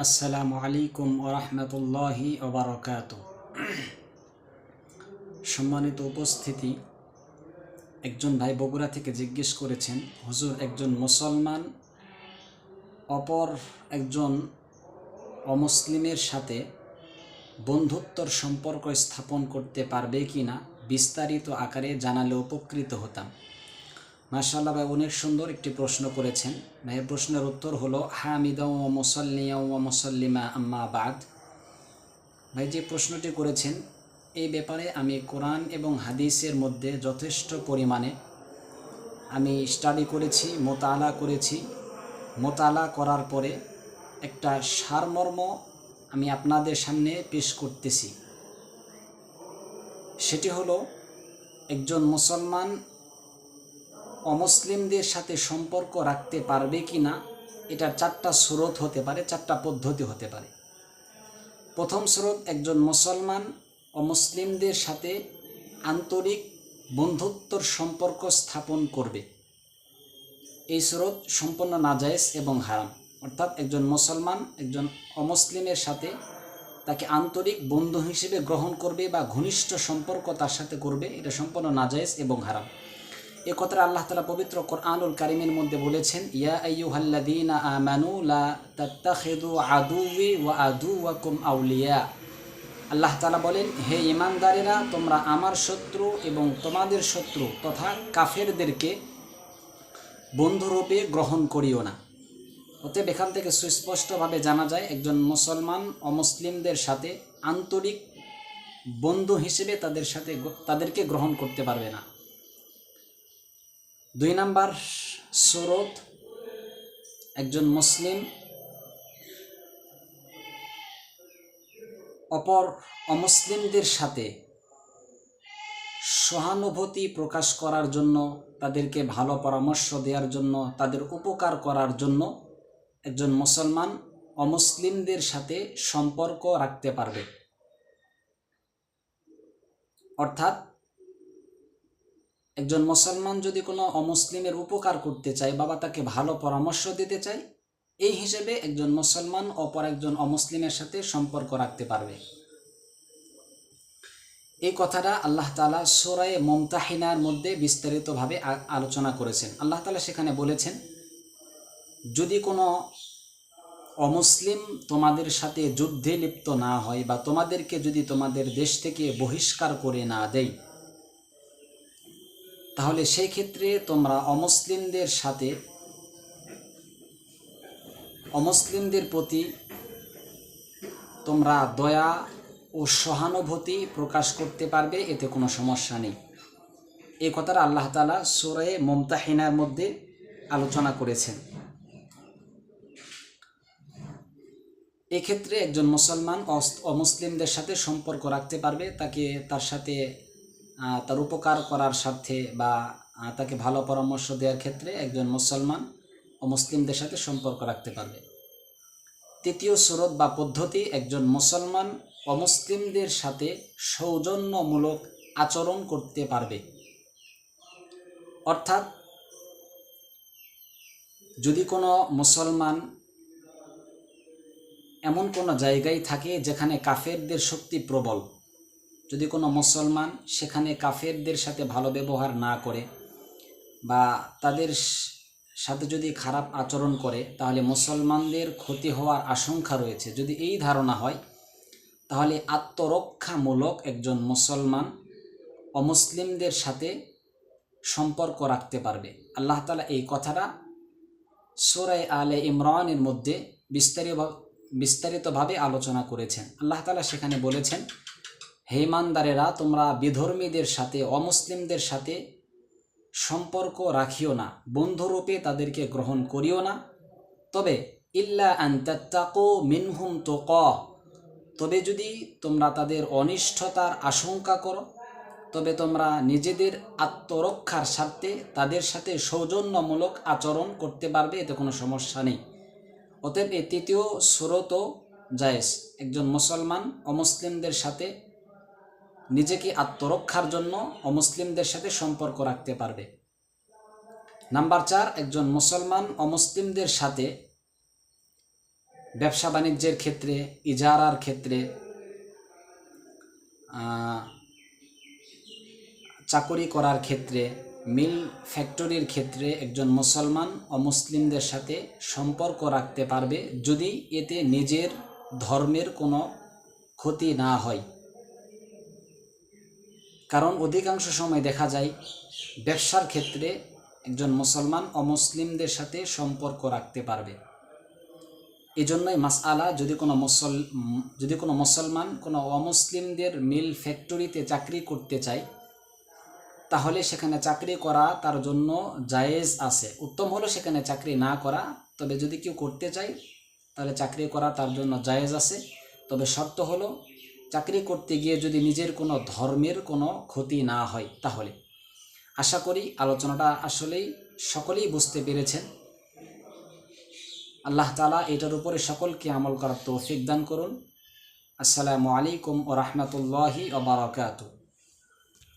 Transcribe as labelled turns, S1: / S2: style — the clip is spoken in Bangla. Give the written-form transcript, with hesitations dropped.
S1: আসসালামু আলাইকুম ওরহমতুল্লাহি ওবারকাতুহ। সম্মানিত উপস্থিতি, একজন ভাই বগুড়া থেকে জিজ্ঞেস করেছেন, হুজুর, একজন মুসলমান অপর একজন অমুসলিমের সাথে বন্ধুত্বর সম্পর্ক স্থাপন করতে পারবে কি না বিস্তারিত আকারে জানালে উপকৃত হতাম। মাশাআল্লাহ ভাই, অনেক সুন্দর একটি প্রশ্ন করেছেন। ভাইয়ের প্রশ্নের উত্তর হলো হামিদা ওয়া মুসাল্লিয়া ওয়া মুসাল্লিমা আম্মা বাদ। ভাই যে প্রশ্নটি করেছেন, এই ব্যাপারে আমি কোরআন এবং হাদিসের মধ্যে যথেষ্ট পরিমাণে আমি স্টাডি করেছি, মোতালা করেছি। মোতালা করার পরে একটা সারমর্ম আমি আপনাদের সামনে পেশ করতেছি। সেটি হলো, একজন মুসলমান অমুসলিমদের সাথে সম্পর্ক রাখতে পারবে কি না, এটার চারটা স্রোত হতে পারে, চারটা পদ্ধতি হতে পারে। প্রথম স্রোত, একজন মুসলমান অমুসলিমদের সাথে আন্তরিক বন্ধুত্বর সম্পর্ক স্থাপন করবে। এই স্রোত সম্পূর্ণ নাজায়েজ এবং হারাম। অর্থাৎ একজন মুসলমান একজন অমুসলিমের সাথে তাকে আন্তরিক বন্ধু হিসেবে গ্রহণ করবে বা ঘনিষ্ঠ সম্পর্ক তার সাথে করবে, এটা সম্পূর্ণ নাজায়েজ এবং হারাম। এ কথাটা আল্লাহ তাআলা পবিত্র কোরআনুল কারীমের মধ্যে বলেছেন, ইয়া আইয়ুহাল্লাযীনা আমানু লা তাত্তাখিযু আদুওয়ি ওয়া আদুওয়াকুম আউলিয়া। আল্লাহ তাআলা বলেন, হে ঈমানদারেরা, তোমরা আমার শত্রু এবং তোমাদের শত্রু তথা কাফেরদেরকে বন্ধুরূপে গ্রহণ করিও না। অতএব এখান থেকে সুস্পষ্টভাবে জানা যায়, একজন মুসলমান অমুসলিমদের সাথে আন্তরিক বন্ধু হিসেবে তাদেরকে গ্রহণ করতে পারবে না। 2 নাম্বার সুরত, একজন মুসলিম অপর অমুসলিমদের সাথে সহানুভূতি প্রকাশ করার জন্য, তাদেরকে ভালো পরামর্শ দেওয়ার জন্য, তাদের উপকার করার জন্য একজন মুসলমান অমুসলিমদের সাথে সম্পর্ক রাখতে পারবে। অর্থাৎ একজন মুসলমান যদি কোনো অমুসলিমের উপকার করতে চায় বা তাকে ভালো পরামর্শ দিতে চায়, এই হিসেবে একজন মুসলমান অপর একজন অমুসলিমের সাথে সম্পর্ক রাখতে পারবে। এই কথাটা আল্লাহ তাআলা সূরা মুমতাহিনার মধ্যে বিস্তারিতভাবে আলোচনা করেছেন। আল্লাহ তাআলা সেখানে বলেছেন, যদি কোনো অমুসলিম তোমাদের সাথে যুদ্ধে লিপ্ত না হয় বা তোমাদেরকে যদি তোমাদের দেশ থেকে বহিষ্কার করে না দেয়, তাহলে সেই ক্ষেত্রে তোমরা অমুসলিমদের প্রতি তোমরা দয়া ও সহানুভূতি প্রকাশ করতে পারবে, এতে কোনো সমস্যা নেই। এই কথাটা আল্লাহ তাআলা সূরা মুমতাহিনার মধ্যে আলোচনা করেছেন। এক্ষেত্রে একজন মুসলমান অমুসলিমদের সাথে সম্পর্ক রাখতে পারবে, তার সাথে তার উপকার করার স্বার্থে বা তাকে ভালো পরামর্শ দেওয়ার ক্ষেত্রে একজন মুসলমান অমুসলিমদের সাথে সম্পর্ক রাখতে পারবে। তৃতীয় সুরত বা পদ্ধতি, একজন মুসলমান অমুসলিমদের সাথে সৌজন্যমূলক আচরণ করতে পারবে। অর্থাৎ যদি কোনো মুসলমান এমন কোনো জায়গায় থাকে যেখানে কাফেরদের শক্তি প্রবল, যদি কোনো মুসলমান সেখানে কাফেরদের সাথে ভালো ব্যবহার না করে বা তাদের সাথে যদি খারাপ আচরণ করে, তাহলে মুসলমানদের ক্ষতি হওয়ার আশঙ্কা রয়েছে। যদি এই ধারণা হয়, তাহলে আত্মরক্ষামূলক একজন মুসলমান অমুসলিমদের সাথে সম্পর্ক রাখতে পারবে। আল্লাহ তাআলা এই কথাটা সূরা আলে ইমরানের মধ্যে বিস্তারিতভাবে আলোচনা করেছেন। আল্লাহ তাআলা সেখানে বলেছেন, হে ঈমানদারেরা, তোমরা বিধর্মীদের সাথে অমুসলিমদের সাথে সম্পর্ক রাখিও না, বন্ধুরূপে তাদেরকে গ্রহণ করিও না। তবে ইল্লা আন তাত্তাকু মিনহুম তুকা, তবে যদি তোমরা তাদের অনিষ্টতার আশঙ্কা করো, তবে তোমরা নিজেদের আত্মরক্ষার স্বার্থে তাদের সাথে সৌজন্যমূলক আচরণ করতে পারবে, এতে কোনো সমস্যা নেই। অতএব এই তৃতীয় সুরতও জায়েজ। একজন মুসলমান অমুসলিমদের সাথে নিজেকে আত্মরক্ষার জন্য অমুসলিমদের সাথে সম্পর্ক রাখতে পারবে। নাম্বার 4, একজন মুসলমান অমুসলিমদের সাথে ব্যবসা বাণিজ্যের ক্ষেত্রে, ইজারার ক্ষেত্রে, চাকরি করার ক্ষেত্রে, মিল ফ্যাক্টরির ক্ষেত্রে একজন মুসলমান অমুসলিমদের সাথে সম্পর্ক রাখতে পারবে যদি এতে নিজের ধর্মের কোনো ক্ষতি না হয়। কারণ অধিকাংশ সময় দেখা যায় ব্যবসার ক্ষেত্রে একজন মুসলমান অমুসলিমদের সাথে সম্পর্ক রাখতে পারবে। এজন্যই মাসআলা, যদি কোনো মুসলমান কোনো অমুসলিমদের মিল ফ্যাক্টরিতে চাকরি করতে চায়, তাহলে সেখানে চাকরি করা তার জন্য জায়েজ আছে। উত্তম হলো সেখানে চাকরি না করা, তবে যদি কেউ করতে চায় তাহলে চাকরি করা তার জন্য জায়েজ আছে। তবে শর্ত হলো চাকরি করতে গিয়ে যদি নিজের কোনো ধর্মের কোনো ক্ষতি না হয় তাহলে। আশা করি আলোচনাটা আসলেই সকলেই বুঝতে পেরেছেন। আল্লাহ তাআলা এটার উপরে সকলকে আমল করার তৌফিক দান করুন। আসসালামু আলাইকুম ওয়া রাহমাতুল্লাহি ওয়া বারাকাতুহু।